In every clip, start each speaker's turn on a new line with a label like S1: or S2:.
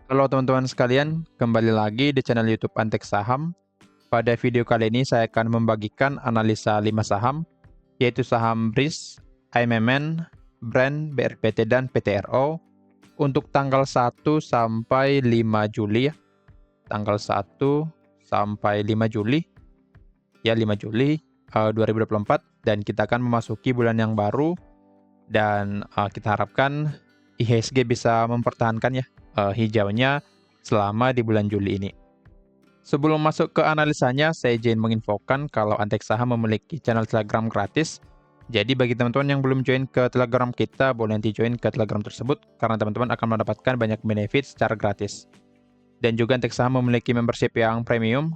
S1: Halo teman-teman sekalian, kembali lagi di channel YouTube Antek Saham. Pada video kali ini saya akan membagikan analisa 5 saham, yaitu saham BRIS, AMMN, Brand, BRPT, dan PTRO untuk tanggal 1 sampai 5 Juli ya. Tanggal 1 sampai 5 Juli, ya 5 Juli 2024, dan kita akan memasuki bulan yang baru dan kita harapkan IHSG bisa mempertahankan ya hijaunya selama di bulan Juli ini. Sebelum masuk ke analisanya, saya izin menginfokan kalau Antek Saham memiliki channel Telegram gratis. Jadi bagi teman-teman yang belum join ke Telegram kita, boleh nanti join ke Telegram tersebut karena teman-teman akan mendapatkan banyak benefit secara gratis. Dan juga Antek Saham memiliki membership yang premium.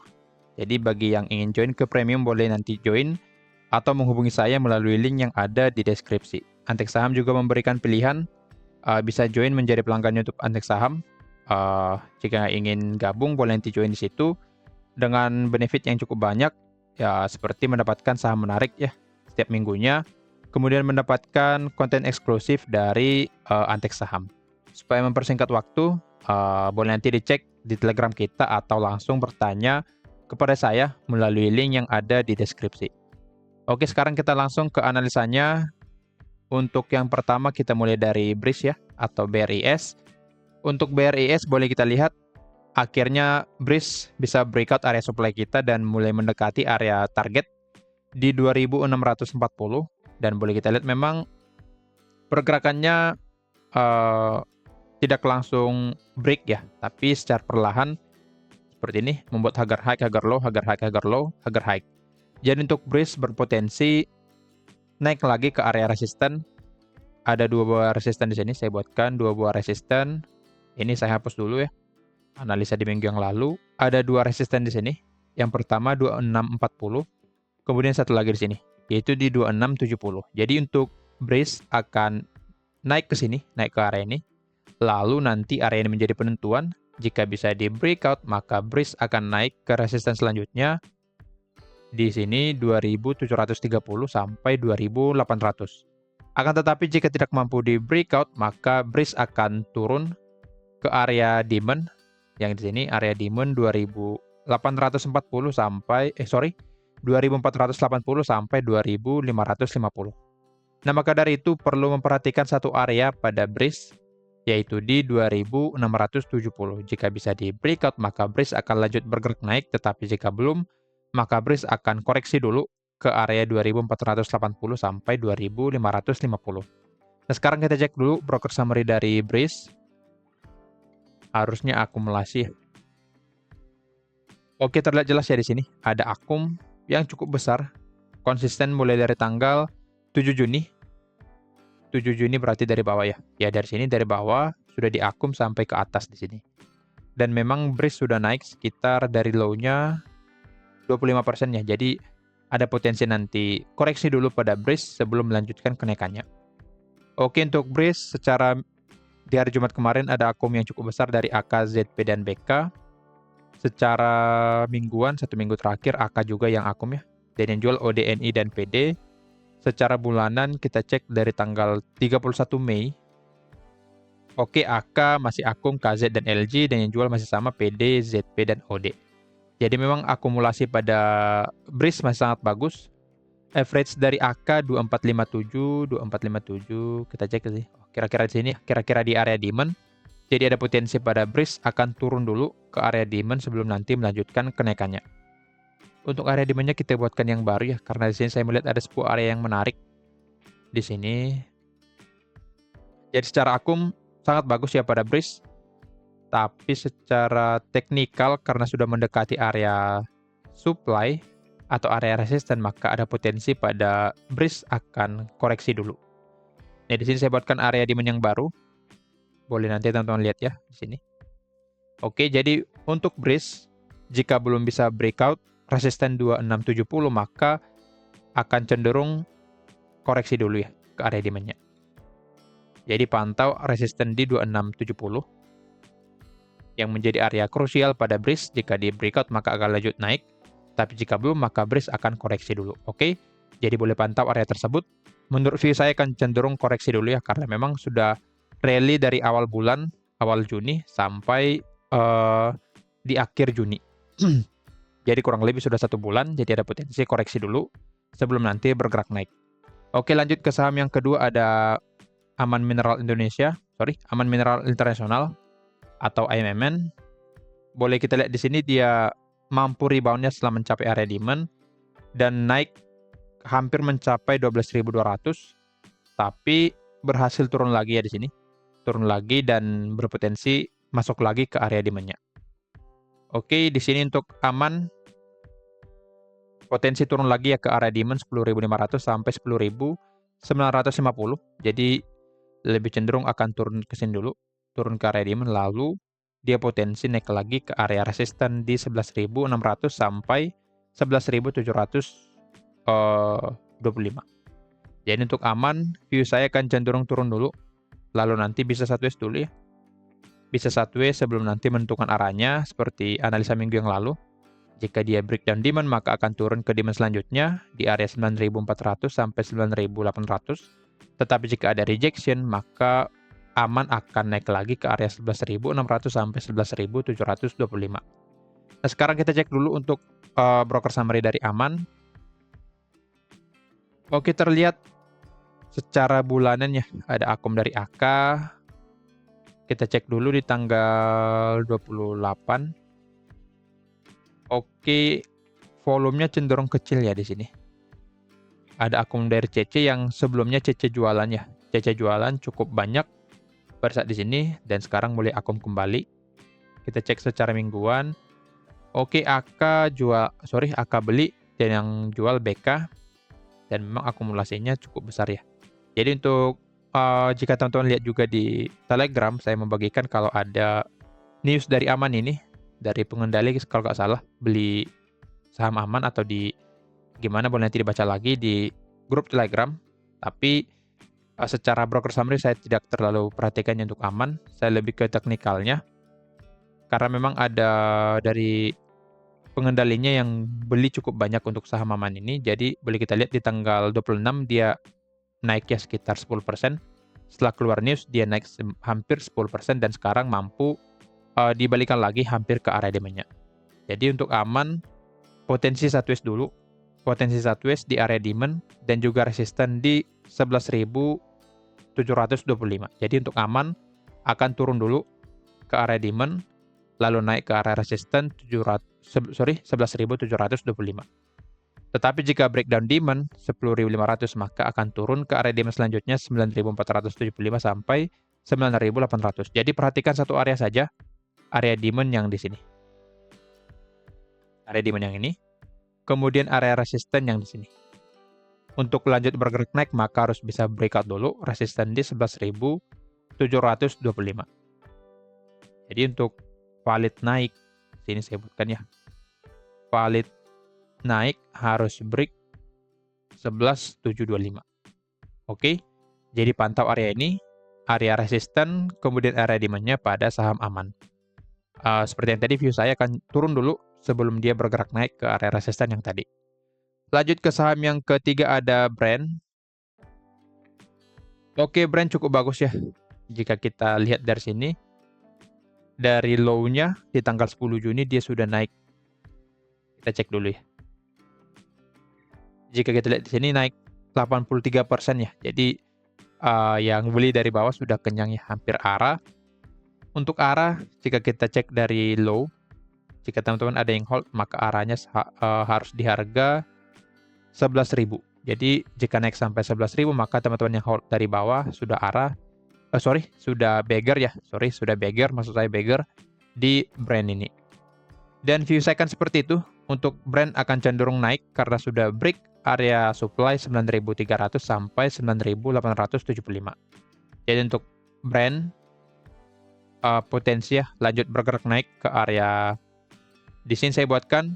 S1: Jadi bagi yang ingin join ke premium boleh nanti join atau menghubungi saya melalui link yang ada di deskripsi. Antek Saham juga memberikan pilihan bisa join menjadi pelanggan YouTube Antek Saham. Jika ingin gabung boleh nanti join di situ dengan benefit yang cukup banyak, ya seperti mendapatkan saham menarik ya setiap minggunya, kemudian mendapatkan konten eksklusif dari Antek Saham. Supaya mempersingkat waktu, boleh nanti dicek di Telegram kita atau langsung bertanya kepada saya melalui link yang ada di deskripsi. Oke, sekarang kita langsung ke analisanya. Untuk yang pertama kita mulai dari BRIS ya, atau BRIS. Untuk BRIS boleh kita lihat akhirnya BRIS bisa breakout area supply kita dan mulai mendekati area target di 2640, dan boleh kita lihat memang pergerakannya tidak langsung break ya, tapi secara perlahan seperti ini membuat harga high, harga low, harga high, harga low, harga high. Jadi untuk BRIS berpotensi naik lagi ke area resisten. Ada dua buah resisten di sini, saya buatkan dua buah resisten. Ini saya hapus dulu ya. Analisa di minggu yang lalu, ada dua resisten di sini. Yang pertama 2640, kemudian satu lagi di sini, yaitu di 2670. Jadi untuk BRIS akan naik ke sini, naik ke area ini. Lalu nanti area ini menjadi penentuan. Jika bisa di breakout, maka BRIS akan naik ke resisten selanjutnya di sini 2730 sampai 2800. Akan tetapi jika tidak mampu di breakout, maka BRIS akan turun ke area demand yang di sini, area demand 2840 sampai 2480 sampai 2550. Nah, maka dari itu perlu memperhatikan satu area pada BRIS yaitu di 2670. Jika bisa di breakout, maka BRIS akan lanjut bergerak naik, tetapi jika belum, maka BRIS akan koreksi dulu ke area 2480 sampai 2550. Nah, sekarang kita cek dulu broker summary dari BRIS. Harusnya akumulasi. Oke, terlihat jelas ya di sini. Ada akum yang cukup besar, konsisten mulai dari tanggal 7 Juni. 7 Juni berarti dari bawah ya. Ya, dari sini dari bawah sudah diakum sampai ke atas di sini. Dan memang BRIS sudah naik sekitar dari low-nya 25% ya. Jadi ada potensi nanti koreksi dulu pada BRIS sebelum melanjutkan kenaikannya. Oke, untuk BRIS secara di hari Jumat kemarin ada akum yang cukup besar dari AK, ZP, dan BK. Secara mingguan, satu minggu terakhir AK juga yang akum ya. Dan yang jual ODNI dan PD. Secara bulanan kita cek dari tanggal 31 Mei. Oke, AK masih akum, KZ dan LG, dan yang jual masih sama PD, ZP, dan OD. Jadi memang akumulasi pada BRIS masih sangat bagus. Average dari AK 2457, 2457, kita cek sih. Kira-kira di sini, kira-kira di area demand. Jadi ada potensi pada BRIS akan turun dulu ke area demand sebelum nanti melanjutkan kenaikannya. Untuk area demand-nya kita buatkan yang baru ya, karena di sini saya melihat ada sebuah area yang menarik di sini. Jadi secara akum sangat bagus ya pada BRIS. Tapi secara teknikal karena sudah mendekati area supply atau area resisten, maka ada potensi pada BRIS akan koreksi dulu. Nah, di sini saya buatkan area demand yang baru. Boleh nanti teman-teman lihat ya di sini. Oke, jadi untuk BRIS jika belum bisa breakout resisten 2670, maka akan cenderung koreksi dulu ya ke area demand-nya. Jadi pantau resisten di 2670 yang menjadi area krusial pada BRIS. Jika di breakout maka akan lanjut naik, tapi jika belum maka BRIS akan koreksi dulu. Oke, jadi boleh pantau area tersebut. Menurut view saya akan cenderung koreksi dulu ya, karena memang sudah rally dari awal bulan awal Juni sampai di akhir Juni. Jadi kurang lebih sudah 1 bulan, jadi ada potensi koreksi dulu sebelum nanti bergerak naik. Oke, lanjut ke saham yang kedua ada Aman Mineral Aman Mineral Internasional atau AMMN. Boleh kita lihat di sini dia mampu rebound-nya setelah mencapai area demand dan naik hampir mencapai 12.200, tapi berhasil turun lagi ya di sini. Turun lagi dan berpotensi masuk lagi ke area demand-nya. Oke, di sini untuk Aman potensi turun lagi ya ke area demand 10.500 sampai 10.950. Jadi lebih cenderung akan turun ke sini dulu, turun ke area demand, lalu dia potensi naik lagi ke area resisten di 11.600 sampai 11.725. Jadi untuk Aman, view saya akan cenderung turun dulu, lalu nanti bisa sideways dulu ya. Bisa sideways sebelum nanti menentukan arahnya seperti analisa minggu yang lalu. Jika dia breakdown demand, maka akan turun ke demand selanjutnya di area 9.400 sampai 9.800. Tetapi jika ada rejection, maka Aman akan naik lagi ke area 11.600 sampai 11.725. Nah, sekarang kita cek dulu untuk broker summary dari Aman. Oke, terlihat secara bulanan ya, ada akum dari AK. Kita cek dulu di tanggal 28. Oke, volumenya cenderung kecil ya di sini. Ada akum dari CC yang sebelumnya CC jualan ya. CC jualan cukup banyak pada saat di sini dan sekarang mulai akum kembali. Kita cek secara mingguan. Oke, AK beli dan yang jual BK dan memang akumulasinya cukup besar ya. Jadi untuk jika teman-teman lihat juga di Telegram, saya membagikan kalau ada news dari Aman ini, dari pengendali kalau nggak salah, beli saham Aman atau di gimana boleh nanti dibaca lagi di grup Telegram. Tapi secara broker summary saya tidak terlalu perhatikannya untuk Aman, saya lebih ke teknikalnya. Karena memang ada dari pengendalinya yang beli cukup banyak untuk saham Aman ini, jadi boleh kita lihat di tanggal 26 dia naik ya sekitar 10%. Setelah keluar news, dia naik hampir 10% dan sekarang mampu dibalikan lagi hampir ke area demand-nya. Jadi untuk Aman, potensi sideways dulu. Potensi sideways di area demand dan juga resisten di 11.725. Jadi untuk Aman, akan turun dulu ke area demand, lalu naik ke area resisten 11.725. Tetapi jika breakdown demand 10.500 maka akan turun ke area demand selanjutnya 9.475 sampai 9.800. Jadi perhatikan satu area saja, area demand yang di sini. Area demand yang ini. Kemudian area resisten yang di sini. Untuk lanjut bergerak naik maka harus bisa breakout dulu resisten di 11.725. Jadi untuk valid naik, sini saya sebutkan ya. Valid naik harus break 11.725. Oke, jadi pantau area ini, area resisten, kemudian area demand-nya pada saham Aman. Seperti yang tadi, view saya akan turun dulu sebelum dia bergerak naik ke area resisten yang tadi. Lanjut ke saham yang ketiga ada Brand. Oke, Brand cukup bagus ya. Jika kita lihat dari sini, dari low-nya di tanggal 10 Juni dia sudah naik. Kita cek dulu ya. Jika kita lihat di sini naik 83% ya. Jadi yang beli dari bawah sudah kenyang ya, hampir arah. Untuk arah, jika kita cek dari low, jika teman-teman ada yang hold, maka arahnya harus di harga 11.000. Jadi jika naik sampai 11.000, maka teman-teman yang hold dari bawah sudah sudah beggar maksud saya beggar di Brand ini. Dan view saya kan seperti itu. Untuk Brand akan cenderung naik karena sudah break area supply 9.300 sampai 9.875. Jadi untuk Brand potensi ya lanjut bergerak naik ke area di sini saya buatkan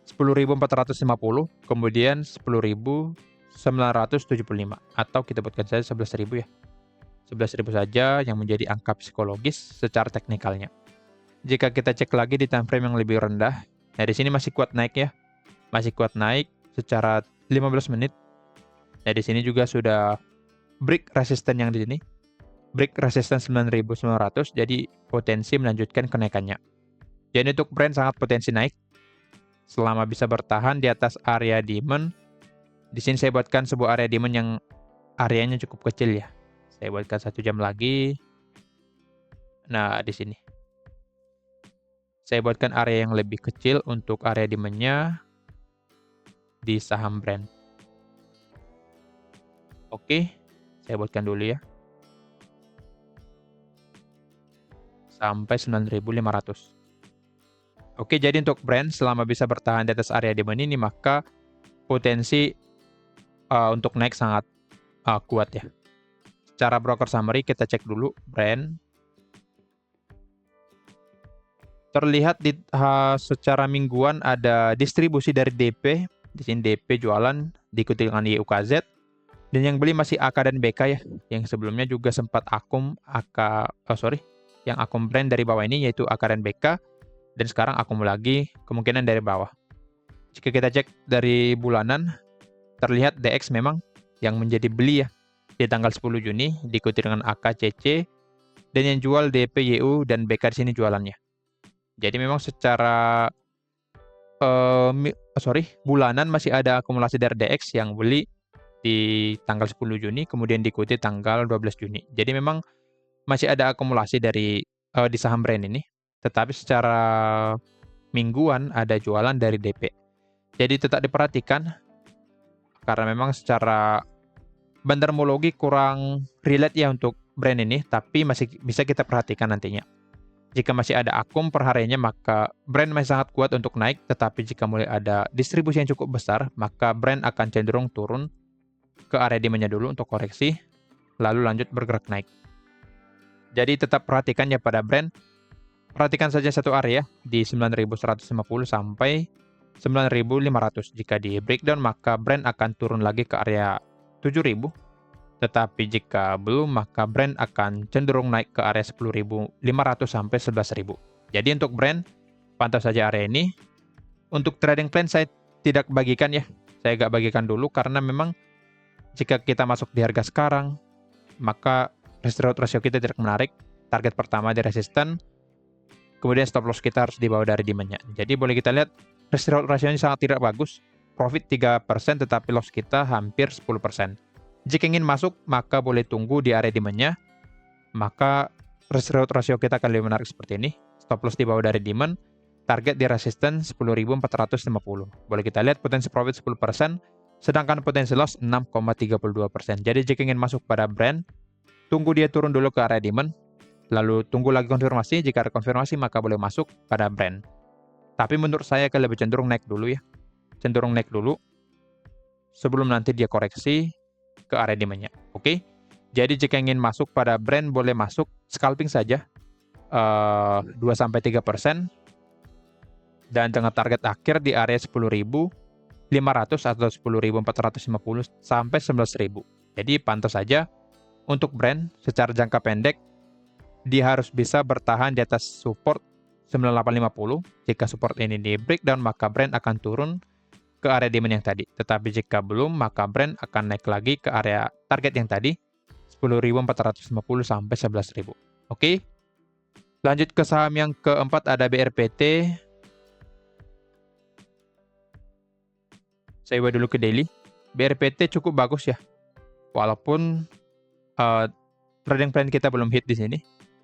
S1: 10.450, kemudian 10.975 atau kita buatkan saja 11.000 ya. 11.000 saja yang menjadi angka psikologis secara teknikalnya. Jika kita cek lagi di time frame yang lebih rendah, nah di sini masih kuat naik ya. Masih kuat naik secara 15 menit. Nah di sini juga sudah break resisten yang di sini. break resistance 9.900, jadi potensi melanjutkan kenaikannya. Jadi untuk Brent sangat potensi naik selama bisa bertahan di atas area demand. Di sini saya buatkan sebuah area demand yang areanya cukup kecil ya. Saya buatkan 1 jam lagi. Nah, di sini. Saya buatkan area yang lebih kecil untuk area demand-nya di saham Brent. Oke, saya buatkan dulu ya. Sampai 9.500. Oke, jadi untuk Brent selama bisa bertahan di atas area demand ini, maka potensi untuk naik sangat kuat ya. Secara broker summary kita cek dulu Brent. Terlihat secara mingguan ada distribusi dari DP. Di sini DP jualan diikuti dengan YUKZ. Dan yang beli masih AK dan BK ya. Yang sebelumnya juga sempat akum yang akum Brent dari bawah ini yaitu AK dan BK. Dan sekarang akum lagi kemungkinan dari bawah. Jika kita cek dari bulanan, terlihat DX memang yang menjadi beli ya di tanggal 10 Juni diikuti dengan AKCC, dan yang jual DP, YU, dan BK di sini jualannya. Jadi memang secara bulanan masih ada akumulasi dari DX yang beli di tanggal 10 Juni, kemudian diikuti tanggal 12 Juni. Jadi memang masih ada akumulasi di saham Brent ini. Tetapi secara mingguan ada jualan dari DP. Jadi tetap diperhatikan karena memang secara bandarmologi kurang relate ya untuk Brent ini, tapi masih bisa kita perhatikan nantinya. Jika masih ada akum per harinya, maka Brent masih sangat kuat untuk naik, tetapi jika mulai ada distribusi yang cukup besar, maka Brent akan cenderung turun ke area demand-nya dulu untuk koreksi, lalu lanjut bergerak naik. Jadi tetap perhatikan ya pada Brent. Perhatikan saja satu area di 9.150 sampai 9.500. Jika di breakdown, maka Brent akan turun lagi ke area 7.000. Tetapi jika belum, maka Brent akan cenderung naik ke area 10.500 sampai 11.000. Jadi untuk Brent, pantau saja area ini. Untuk trading plan saya tidak bagikan ya. Saya agak bagikan dulu karena memang jika kita masuk di harga sekarang, maka risk reward ratio kita tidak menarik. Target pertama di resisten, kemudian stop loss kita harus di bawah dari demand-nya. Jadi boleh kita lihat risk reward ratio-nya sangat tidak bagus. Profit 3% tetapi loss kita hampir 10%. Jika ingin masuk, maka boleh tunggu di area demand-nya. Maka risk reward ratio kita akan lebih menarik seperti ini. Stop loss di bawah dari demand, target di resistance 10.450. Boleh kita lihat potensi profit 10%, sedangkan potensi loss 6,32%. Jadi jika ingin masuk pada Brent, tunggu dia turun dulu ke area demand, lalu tunggu lagi konfirmasi. Jika ada konfirmasi, maka boleh masuk pada Brent. Tapi menurut saya lebih cenderung naik dulu ya. Cenderung naik dulu sebelum nanti dia koreksi ke area demand-nya. Oke? Jadi jika ingin masuk pada Brent, boleh masuk scalping saja 2-3%, dan dengan target akhir di area 10.500 atau 10.450 sampai 11.000. Jadi pantau saja untuk Brent secara jangka pendek dia harus bisa bertahan di atas support 9850. Jika support ini di breakdown, maka Brent akan turun ke area demand yang tadi. Tetapi jika belum, maka Brent akan naik lagi ke area target yang tadi 10.450 sampai 11.000. Oke. Lanjut ke saham yang keempat, ada BRPT. Saya buat dulu ke daily. BRPT cukup bagus ya. Walaupun trading plan kita belum hit di sini,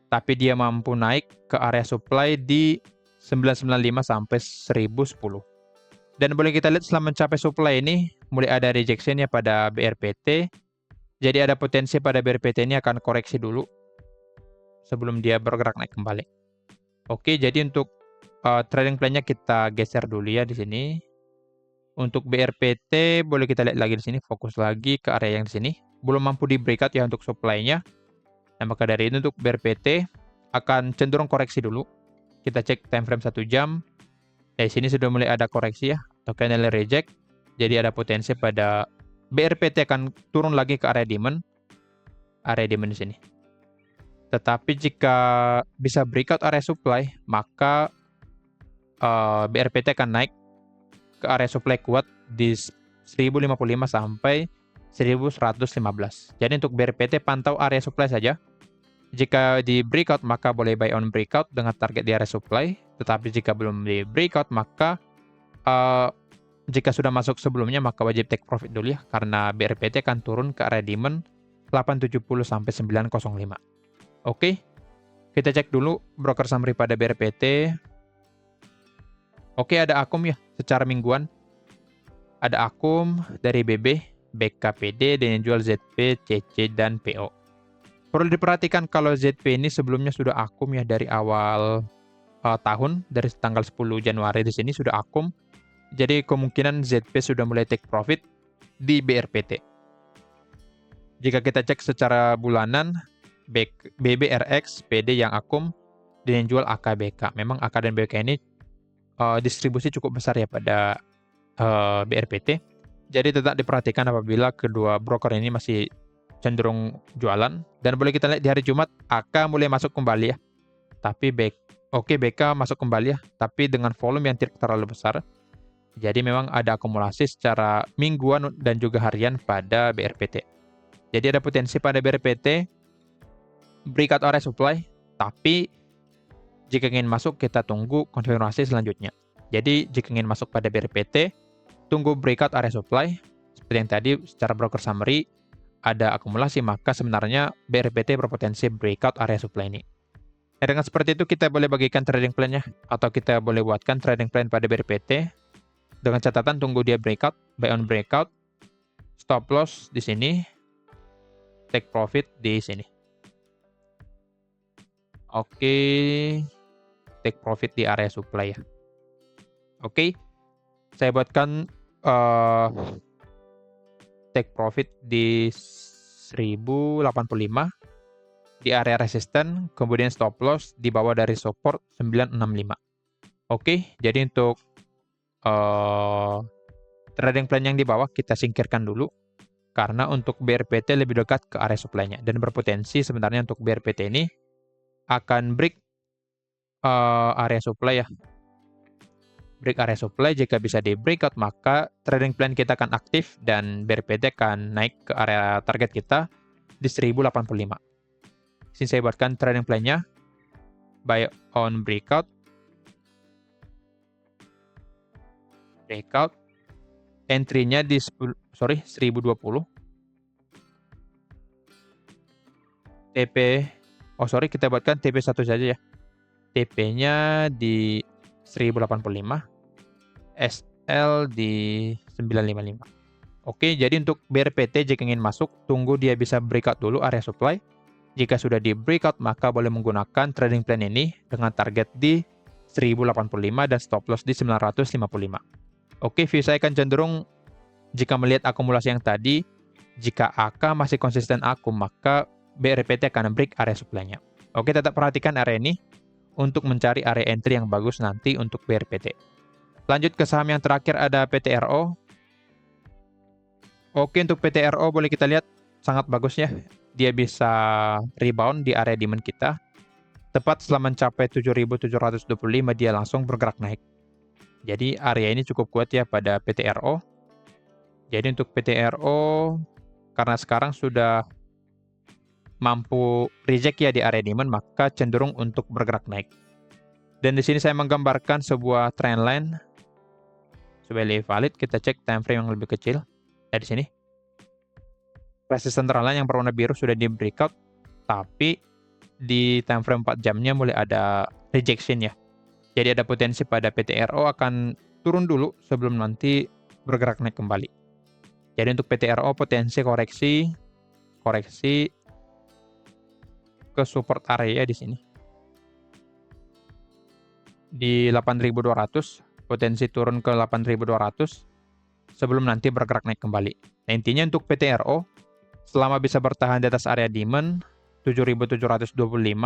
S1: tapi dia mampu naik ke area supply di 995 sampai 1010. Dan boleh kita lihat setelah mencapai supply ini, mulai ada rejection ya pada BRPT. Jadi ada potensi pada BRPT ini akan koreksi dulu sebelum dia bergerak naik kembali. Oke, jadi untuk trading plan-nya kita geser dulu ya di sini. Untuk BRPT boleh kita lihat lagi di sini, fokus lagi ke area yang di sini. Belum mampu di breakout ya untuk supply-nya. Nah, maka dari itu untuk BRPT akan cenderung koreksi dulu. Kita cek time frame 1 jam. Di sini sudah mulai ada koreksi ya, atau candle reject. Jadi ada potensi pada BRPT akan turun lagi ke area demand. Area demand di sini. Tetapi jika bisa breakout area supply, maka BRPT akan naik ke area supply kuat di 1055 sampai 1115. Jadi untuk BRPT pantau area supply saja Jika di breakout, maka boleh buy on breakout dengan target di area supply. Tetapi jika belum di breakout, maka jika sudah masuk sebelumnya, maka wajib take profit dulu ya, karena BRPT akan turun ke area demand 870 sampai 905. Oke, kita cek dulu broker summary pada BRPT. Oke, ada akum ya secara mingguan. Ada akum dari BB, BKPD, dan yang jual ZP, CC, dan PO. Perlu diperhatikan kalau ZP ini sebelumnya sudah akum ya dari awal tahun, dari tanggal 10 Januari di sini sudah akum. Jadi kemungkinan ZP sudah mulai take profit di BRPT. Jika kita cek secara bulanan, BBRX, PD yang akum, dan yang jual AKBK. Memang AK dan BK ini distribusi cukup besar ya pada BRPT. Jadi tetap diperhatikan apabila kedua broker ini masih cenderung jualan. Dan boleh kita lihat di hari Jumat, AK mulai masuk kembali ya. Tapi BK masuk kembali ya, tapi dengan volume yang tidak terlalu besar. Jadi memang ada akumulasi secara mingguan dan juga harian pada BRPT. Jadi ada potensi pada BRPT breakout area supply, tapi jika ingin masuk kita tunggu konfirmasi selanjutnya. Jadi jika ingin masuk pada BRPT, tunggu breakout area supply. Seperti yang tadi secara broker summary, ada akumulasi, maka sebenarnya BRPT berpotensi breakout area supply ini. Nah, dengan seperti itu kita boleh bagikan trading plan-nya, atau kita boleh buatkan trading plan pada BRPT dengan catatan tunggu dia breakout, buy on breakout, stop loss di sini, take profit di sini. Oke, take profit di area supply ya. Oke, saya buatkan take profit di 1085 di area resisten, kemudian stop loss di bawah dari support 965. Oke, jadi untuk trading plan yang di bawah kita singkirkan dulu, karena untuk BRPT lebih dekat ke area supply-nya, dan berpotensi sebenarnya untuk BRPT ini akan break area supply ya. Break area supply, jika bisa di breakout, maka trading plan kita akan aktif dan BRPT akan naik ke area target kita di 1085. Sini saya buatkan trading plan-nya, buy on breakout, entry-nya di 1020, kita buatkan TP1 saja ya. TP-nya di 1085, SL di 955. Oke, jadi untuk BRPT jika ingin masuk, tunggu dia bisa breakout dulu area supply. Jika sudah di breakout, maka boleh menggunakan trading plan ini dengan target di 1085 dan stop loss di 955. Oke, view saya akan cenderung jika melihat akumulasi yang tadi, jika AK masih konsisten akum, maka BRPT akan break area supply-nya. Oke, tetap perhatikan area ini untuk mencari area entry yang bagus nanti untuk BRPT. Lanjut ke saham yang terakhir, ada PTRO. Oke, untuk PTRO boleh kita lihat sangat bagus ya. Dia bisa rebound di area demand kita. Tepat setelah mencapai 7.725 dia langsung bergerak naik. Jadi area ini cukup kuat ya pada PTRO. Jadi untuk PTRO, karena sekarang sudah mampu reject ya di area demand, maka cenderung untuk bergerak naik. Dan di sini saya menggambarkan sebuah trendline sebagai valid. Kita cek time frame yang lebih kecil. Di sini resisten trendline yang berwarna biru sudah di breakout, tapi di time frame 4 jamnya mulai ada rejection ya. Jadi ada potensi pada PTRO akan turun dulu sebelum nanti bergerak naik kembali. Jadi untuk PTRO potensi koreksi ke support area di sini. Di 8.200, potensi turun ke 8.200 sebelum nanti bergerak naik kembali. Nah, intinya untuk PTRO, selama bisa bertahan di atas area demand 7.725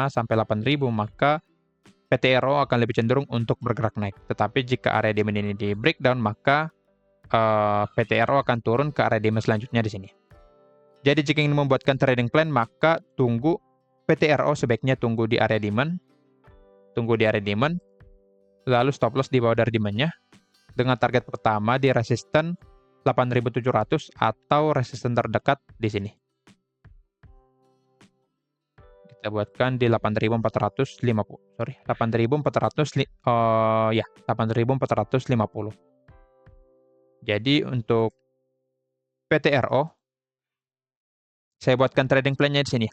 S1: sampai 8.000, maka PTRO akan lebih cenderung untuk bergerak naik. Tetapi jika area demand ini di breakdown, maka PTRO akan turun ke area demand selanjutnya di sini. Jadi jika ingin membuatkan trading plan, maka tunggu PTRO sebaiknya tunggu di area demand. Lalu stop loss di bawah dari demand-nya dengan target pertama di resisten 8.700 atau resisten terdekat di sini. Kita buatkan di 8.450. Sorry, 8.450. Jadi untuk PTRO, saya buatkan trading plan-nya di sini.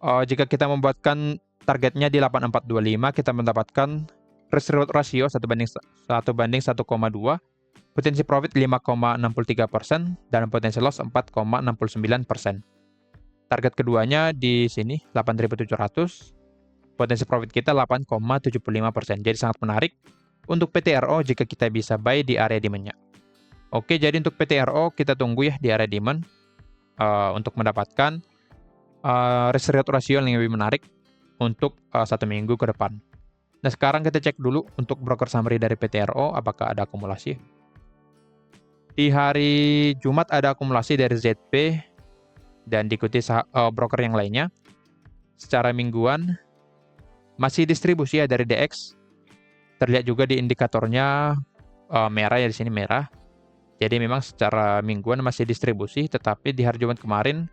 S1: Jika kita membuatkan targetnya di 8425, kita mendapatkan risk reward ratio 1 banding 1,2, potensi profit 5,63%, dan potensi loss 4,69%. Target keduanya di sini 8.700, potensi profit kita 8,75%. Jadi sangat menarik untuk PTRO jika kita bisa buy di area demand-nya. Oke, jadi untuk PTRO kita tunggu ya di area demand untuk mendapatkan risk reward ratio yang lebih menarik untuk 1 minggu ke depan. Nah, sekarang kita cek dulu untuk broker summary dari PTRO apakah ada akumulasi. Di hari Jumat ada akumulasi dari ZP dan diikuti broker yang lainnya. Secara mingguan masih distribusi ya dari DX. Terlihat juga di indikatornya merah ya, di sini merah. Jadi memang secara mingguan masih distribusi, tetapi di hari Jumat kemarin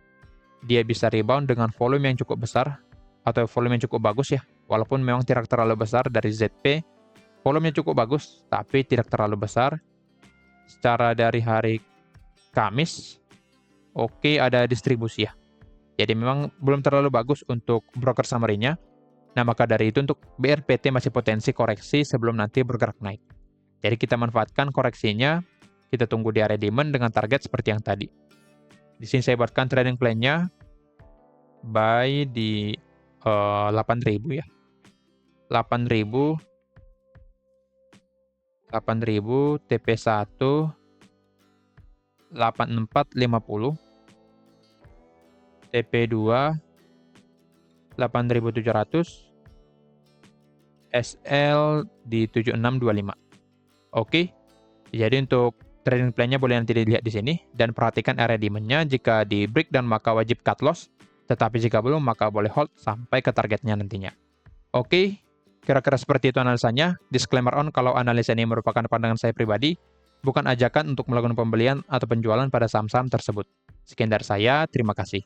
S1: dia bisa rebound dengan volume yang cukup besar atau volume yang cukup bagus ya. Walaupun memang tidak terlalu besar dari ZP, volumenya cukup bagus tapi tidak terlalu besar. Secara dari hari Kamis, oke, ada distribusi ya. Jadi memang belum terlalu bagus untuk broker summary-nya. Nah, maka dari itu untuk BRPT masih potensi koreksi sebelum nanti bergerak naik. Jadi kita manfaatkan koreksinya, kita tunggu di area demand dengan target seperti yang tadi. Di sini saya buatkan trading plan-nya buy di 8.000 ya. 8.000 TP1 8450, TP2 8.700, SL di 7625. Oke. Jadi untuk trading plan-nya boleh nanti dilihat di sini dan perhatikan area demand-nya. Jika di breakdown maka wajib cut loss, tetapi jika belum maka boleh hold sampai ke targetnya nantinya. Oke. Kira-kira seperti itu analisanya. Disclaimer on, kalau analisa ini merupakan pandangan saya pribadi, bukan ajakan untuk melakukan pembelian atau penjualan pada saham-saham tersebut. Sekian dari saya, terima kasih.